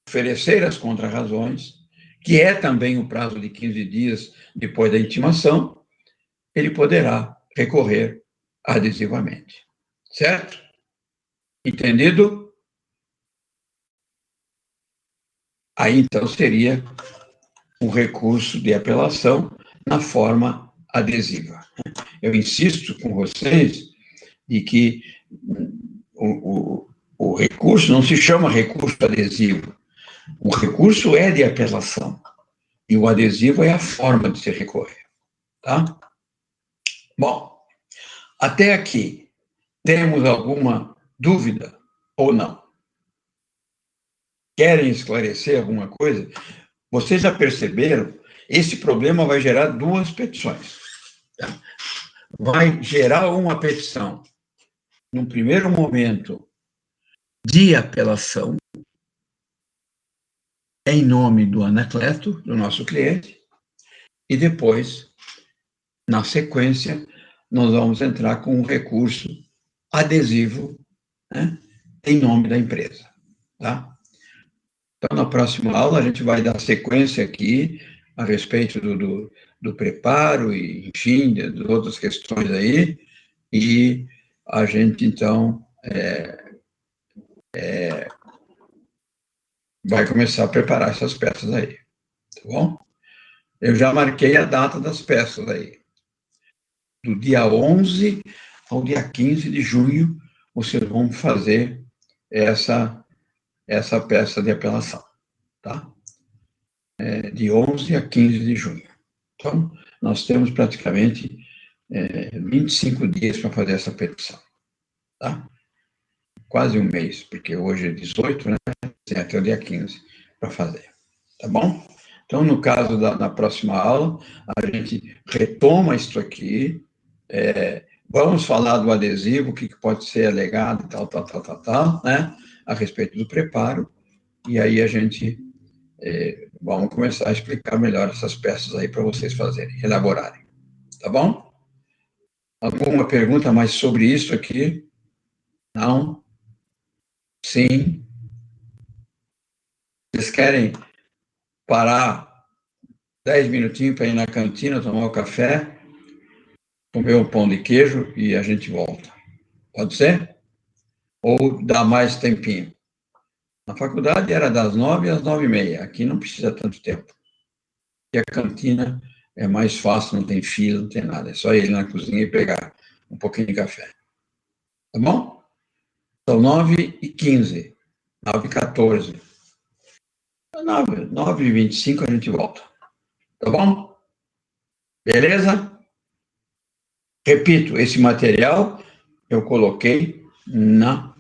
A: oferecer as contrarrazões, que é também o prazo de 15 dias depois da intimação, ele poderá recorrer adesivamente. Certo? Entendido? Aí, então, seria um recurso de apelação na forma adesiva. Eu insisto com vocês de que o recurso não se chama recurso adesivo. O recurso é de apelação. E o adesivo é a forma de se recorrer. Tá? Bom, até aqui, temos alguma dúvida ou não? Querem esclarecer alguma coisa? Vocês já perceberam? Esse problema vai gerar 2 petições. Tá? Vai gerar uma petição, num primeiro momento, de apelação, em nome do Anacleto, do nosso cliente, e depois, na sequência, nós vamos entrar com um recurso adesivo, né, em nome da empresa. Tá? Então, na próxima aula, a gente vai dar sequência aqui a respeito do preparo e, enfim, de outras questões aí, e a gente, então, vai começar a preparar essas peças aí, tá bom? Eu já marquei a data das peças aí. Do dia 11 ao dia 15 de junho, vocês vão fazer essa peça de apelação, tá? De 11 a 15 de junho. Então, nós temos praticamente 25 dias para fazer essa petição, tá? Quase um mês, porque hoje é 18, né? Tem até o dia 15 para fazer, tá bom? Então, no caso da próxima aula, a gente retoma isso aqui, vamos falar do adesivo, o que pode ser alegado, tal, né? A respeito do preparo, e aí a gente vamos começar a explicar melhor essas peças aí para vocês fazerem, elaborarem. Tá bom? Alguma pergunta mais sobre isso aqui? Não? Sim? Vocês querem parar 10 minutinhos para ir na cantina, tomar um café, comer um pão de queijo e a gente volta? Pode ser? Ou dá mais tempinho? Na faculdade era das 9 às 9h30. Aqui não precisa tanto tempo. E a cantina é mais fácil, não tem fila, não tem nada. É só ir na cozinha e pegar um pouquinho de café. Tá bom? São 9h15, 9h14. 9h25 a gente volta. Tá bom? Beleza? Repito, esse material eu coloquei na